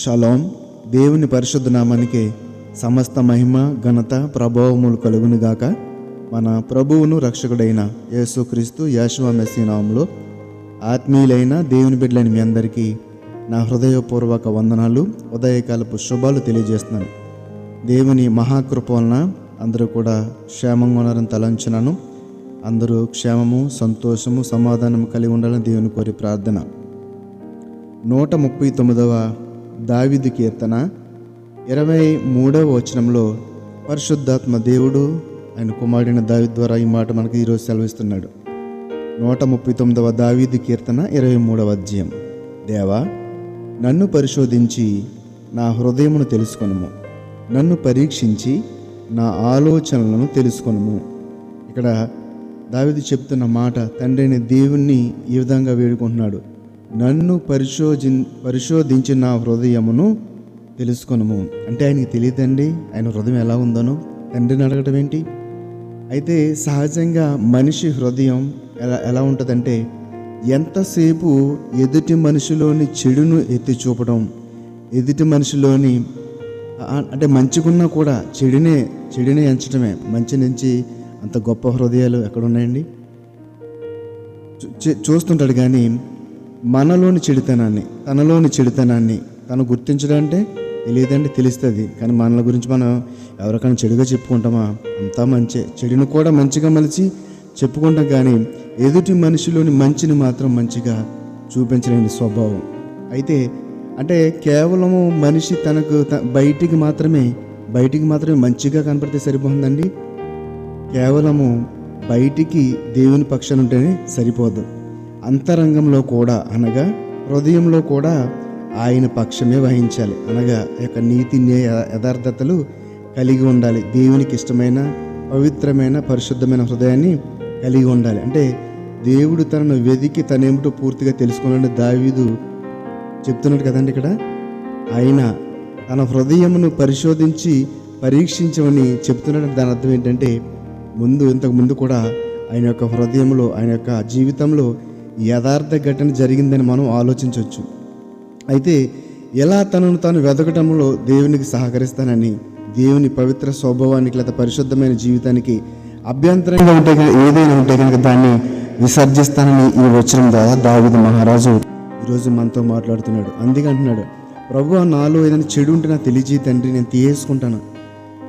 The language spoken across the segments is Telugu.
షలోం. దేవుని పరిశుద్ధ నామానికి సమస్త మహిమ ఘనత ప్రభావములు కలుగునుగాక. మన ప్రభువును రక్షకుడైన యేసుక్రీస్తు యెషువా మెస్సీ నామములో ఆత్మీయులైన దేవుని బిడ్డలైన మీ అందరికీ నా హృదయపూర్వక వందనాలు, ఉదయకాలపు శుభాలు తెలియజేస్తున్నాను. దేవుని మహాకృప వలన అందరూ కూడా క్షేమంగా ఉన్నారని తలంచున్నాను. అందరూ క్షేమము, సంతోషము, సమాధానము కలిగి ఉండాలని దేవుని కోరి ప్రార్థన. 139వ దావీదు కీర్తన 23వ వచనంలో పరిశుద్ధాత్మ దేవుడు ఆయన కుమారుడైన దావీదు ద్వారా ఈ మాట మనకు ఈరోజు సెలవిస్తున్నాడు. 139వ దావీదు కీర్తన 23వ అధ్యాయం. దేవా, నన్ను పరిశోధించి నా హృదయమును తెలుసుకొనుము, నన్ను పరీక్షించి నా ఆలోచనలను తెలుసుకొనుము. ఇక్కడ దావీదు చెప్తున్న మాట, తండ్రి అయిన దేవుణ్ణి ఈ విధంగా వేడుకుంటున్నాడు. నన్ను పరిశోధించి నా హృదయమును తెలుసుకొనుము. అంటే ఆయనకి తెలియదండి ఆయన హృదయం ఎలా ఉందనో తండ్రిని అడగటం ఏంటి? అయితే సహజంగా మనిషి హృదయం ఎలా ఉంటుందంటే, ఎంతసేపు ఎదుటి మనిషిలోని చెడును ఎత్తి చూపడం, ఎదుటి మనిషిలోని అంటే మంచిగున్నా కూడా చెడునే ఎంచడమే. మంచి నుంచి అంత గొప్ప హృదయాలు ఎక్కడున్నాయండి? చూస్తుంటాడు, కానీ మనలోని చెడుతనాన్ని, తనలోని చెడుతనాన్ని తను గుర్తించడంటే తెలియదండి, తెలుస్తుంది. కానీ మనల గురించి మనం ఎవరికైనా చెడుగా చెప్పుకుంటామా? అంతా మంచి, చెడును కూడా మంచిగా మలిచి చెప్పుకుంటాం, కానీ ఎదుటి మనిషిలోని మంచిని మాత్రం మంచిగా చూపించలేని స్వభావం. అయితే అంటే కేవలము మనిషి తనకు బయటికి మాత్రమే మంచిగా కనపడితే సరిపోతుందండి. కేవలము బయటికి దేవుని పక్షాన ఉంటేనే సరిపోదు. అంతరంగంలో కూడా, అనగా హృదయంలో కూడా ఆయన పక్షమే వహించాలి. అనగా యొక్క నీతి యథార్థతలు కలిగి ఉండాలి. దేవునికి ఇష్టమైన, పవిత్రమైన, పరిశుద్ధమైన హృదయాన్ని కలిగి ఉండాలి. అంటే దేవుడు తనను వెదికి తనేమిటో పూర్తిగా తెలుసుకోవాలని దావీదు చెప్తున్నాడు కదండి. ఇక్కడ ఆయన తన హృదయమును పరిశోధించి పరీక్షించమని చెప్తున్నాడు. దాని అర్థం ఏంటంటే, ఇంతకు ముందు కూడా ఆయన యొక్క హృదయంలో, ఆయన యొక్క జీవితంలో యథార్థ ఘటన జరిగిందని మనం ఆలోచించవచ్చు. అయితే ఎలా తనను తాను వెతకటంలో దేవునికి సహకరిస్తానని, దేవుని పవిత్ర స్వభావానికి లేదా పరిశుద్ధమైన జీవితానికి అభ్యంతరంగా ఉంటే ఏదైనా ఉంటే కనుక దాన్ని విసర్జిస్తానని ఈ వచనం ద్వారా దావీదు మహారాజు ఈరోజు మనతో మాట్లాడుతున్నాడు. అందుకే అంటున్నాడు, ప్రభువా, నాలో ఏదైనా చెడు ఉంటే నాకు తెలియజేయి తండ్రి, నేను తీయేసుకుంటాను.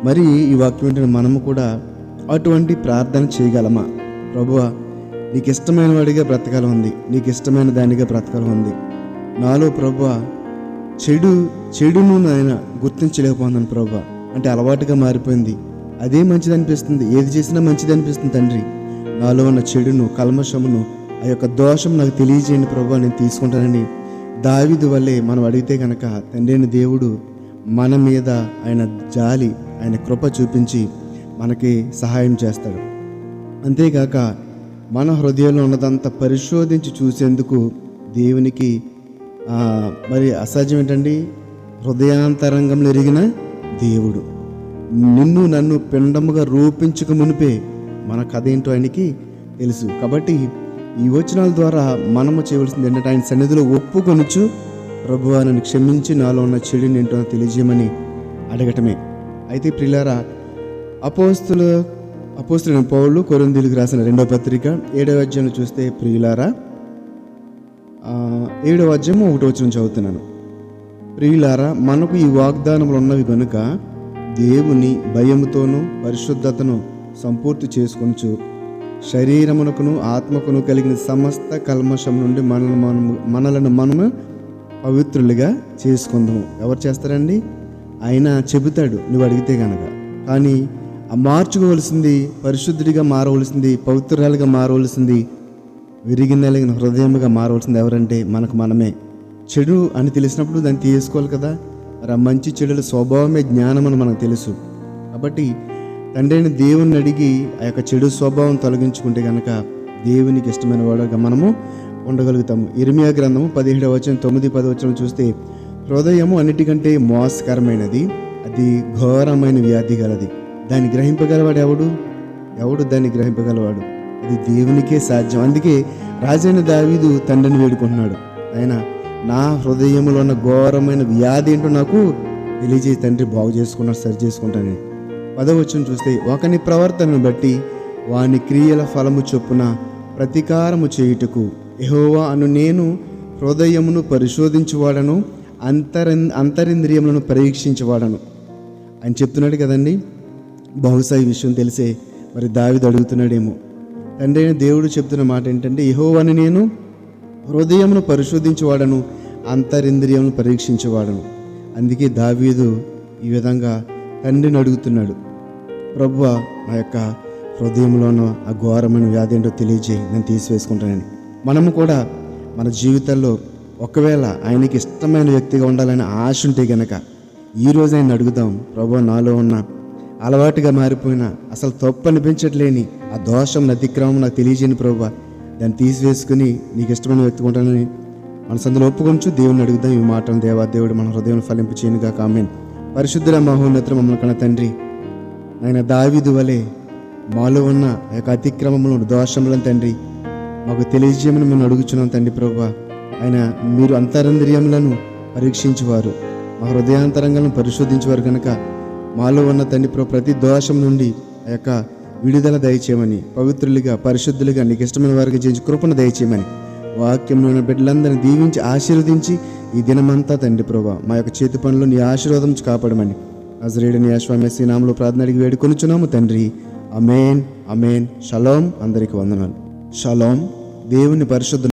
మరి ఈ వాక్యం ఏంటంటే, మనము కూడా అటువంటి ప్రార్థన చేయగలమా? ప్రభువా, నీకు ఇష్టమైన వాడిగా బ్రతకాలి ఉంది, నీకు ఇష్టమైన దానిగా బ్రతకాలి ఉంది. నాలో ప్రభువా చెడును ఆయన గుర్తించలేకపోతున్నాను ప్రభువా. అంటే అలవాటుగా మారిపోయింది, అదే మంచిది అనిపిస్తుంది, ఏది చేసినా మంచిది అనిపిస్తుంది. తండ్రి, నాలో ఉన్న చెడును, కల్మషమును, ఆ యొక్క దోషం నాకు తెలియజేయండి ప్రభువా, నేను తీసుకుంటానని దావీదు వల్లే మనం అడిగితే కనుక తండ్రి అయిన దేవుడు మన మీద ఆయన జాలి, ఆయన కృప చూపించి మనకి సహాయం చేస్తాడు. అంతేకాక మన హృదయంలో ఉన్నదంతా పరిశోధించి చూసేందుకు దేవునికి మరి అసాధ్యం ఏంటండి? హృదయాంతరంగంలో ఎరిగిన దేవుడు నిన్ను నన్ను పిండముగా రూపించుక మునిపే మన కథ ఏంటో ఆయనకి తెలుసు. కాబట్టి ఈ వచనాల ద్వారా మనము చేయవలసింది ఏంటంటే, ఆయన సన్నిధిలో ఒప్పుకొనుచు, ప్రభువా, నన్ను క్షమించి నాలో ఉన్న చెడుని ఏంటో తెలియజేయమని అడగటమే. అయితే ప్రియులారా, అపోస్తలుడైన పౌలు కొరింథీయులకు రాసిన 2వ పత్రిక 7వ అధ్యాయంలో చూస్తే, ప్రియులారా, 7వ అధ్యాయం 1వ వచనం చదువుతున్నాను. ప్రియులారా, మనకు ఈ వాగ్దానములు ఉన్నవి కనుక దేవుని భయముతోనూ పరిశుద్ధతను సంపూర్తి చేసుకొనుచు శరీరమునకును ఆత్మకును కలిగిన సమస్త కల్మషం నుండి మనలను మనము పవిత్రులుగా చేసుకుందాము. ఎవరు చేస్తారండి? ఆయన చెబుతాడు నువ్వు అడిగితే కనుక. కానీ మార్చుకోవలసింది, పరిశుద్ధుడిగా మారవలసింది, పవిత్రాలుగా మారవలసింది, విరిగి నలిగిన హృదయముగా మారవలసింది ఎవరంటే మనకు మనమే. చెడు అని తెలిసినప్పుడు దాన్ని తీసుకోవాలి కదా. మరి ఆ మంచి చెడుల స్వభావమే జ్ఞానం అని మనకు తెలుసు. కాబట్టి తండ్రి అయిన దేవుణ్ణి అడిగి ఆ యొక్క చెడు స్వభావం తొలగించుకుంటే కనుక దేవునికి ఇష్టమైన వాడుగా మనము ఉండగలుగుతాము. ఇర్మియా గ్రంథము 17వ వచనం 9-10 వచనం చూస్తే, హృదయము అన్నిటికంటే మోసకరమైనది, అది ఘోరమైన వ్యాధి గలది, దాన్ని గ్రహింపగలవాడు ఎవడు దాన్ని గ్రహింపగలవాడు? అది దేవునికే సాధ్యం. అందుకే రాజైన దావీదు తండ్రిని వేడుకుంటున్నాడు, ఆయన నా హృదయంలో ఉన్న ఘోరమైన వ్యాధి ఏంటో నాకు తెలియజేయి తండ్రి, బాగు చేసుకున్నాను, సరి చేసుకుంటాను. 10వ వచనం చూస్తే, ఒకని ప్రవర్తనను బట్టి వాని క్రియల ఫలము చొప్పున ప్రతీకారము చేయుటకు యెహోవా అను నేను హృదయమును పరిశోధించువాడను, అంతరింద్రియములను పరీక్షించువాడను అని చెప్తున్నాడు కదండి. బహుశా ఈ విషయం తెలిసే మరి దావీదు అడుగుతున్నాడేమో. తండ్రి అయిన దేవుడు చెప్తున్న మాట ఏంటంటే, యెహోవాను నేను హృదయమును పరిశోధించువాడను, అంతరింద్రియములను పరీక్షించేవాడను. అందుకే దావీదు ఈ విధంగా తండ్రిని అడుగుతున్నాడు, ప్రభువా నా యొక్క హృదయంలోనూ ఆ ఘోరమైన వ్యాధి ఏంటో తెలియజేయి, నేను తీసివేసుకుంటానని. మనము కూడా మన జీవితాల్లో ఒకవేళ ఆయనకి ఇష్టమైన వ్యక్తిగా ఉండాలని ఆశ ఉంటే గనక ఈరోజు ఆయన అడుగుదాం, ప్రభువా నాలో ఉన్న అలవాటుగా మారిపోయిన అసలు తప్పు అనిపించట్లేని ఆ దోషం అతిక్రమం నాకు తెలియజేయని ప్రభువా, దాన్ని తీసివేసుకుని నీకు ఇష్టమైన వ్యక్తిగా ఉంటానని మన సందులో ఒప్పుకొంచు దేవుని అడుగుదాం. ఈ మాటలు దేవుడు మన హృదయం ఫలింపు చేయనుగా. ఆమేన్. పరిశుద్ధుల మహోన్నతుల మమ్మల్ని కన్న తండ్రి, ఆయన దావీదు వలె మాలో ఉన్న ఆ యొక్క అతిక్రమములను దోషములను తండ్రి మాకు తెలియజేయమని మేము అడుగుచున్నాం తండ్రి. ప్రభువా ఆయన మీరు అంతరంద్రియములను పరీక్షించేవారు, మా హృదయాంతరంగాలను పరిశోధించేవారు కనుక మాలో ఉన్న తండ్రి ప్రతి దోషం నుండి ఆ యొక్క విడుదల దయచేయమని, పవిత్రులుగా పరిశుద్ధులుగా నీకు ఇష్టమైన వారికి జీవించి కృపను దయచేయమని, వాక్యంలో ఉన్న బిడ్డలందరినీ దీవించి ఆశీర్వదించి ఈ దినమంతా తండ్రి ప్రభువా మా యొక్క చేతి పనులు నీ ఆశీర్వాదం కాపాడమని నజరేయుడైన యేసు మెస్సీ నామములో ప్రార్థన అడిగి వేడుకొనుచున్నాము తండ్రి. ఆమేన్, ఆమేన్. షలోం. అందరికీ వందనాలు. షలోం. దేవుని పరిశుద్ధ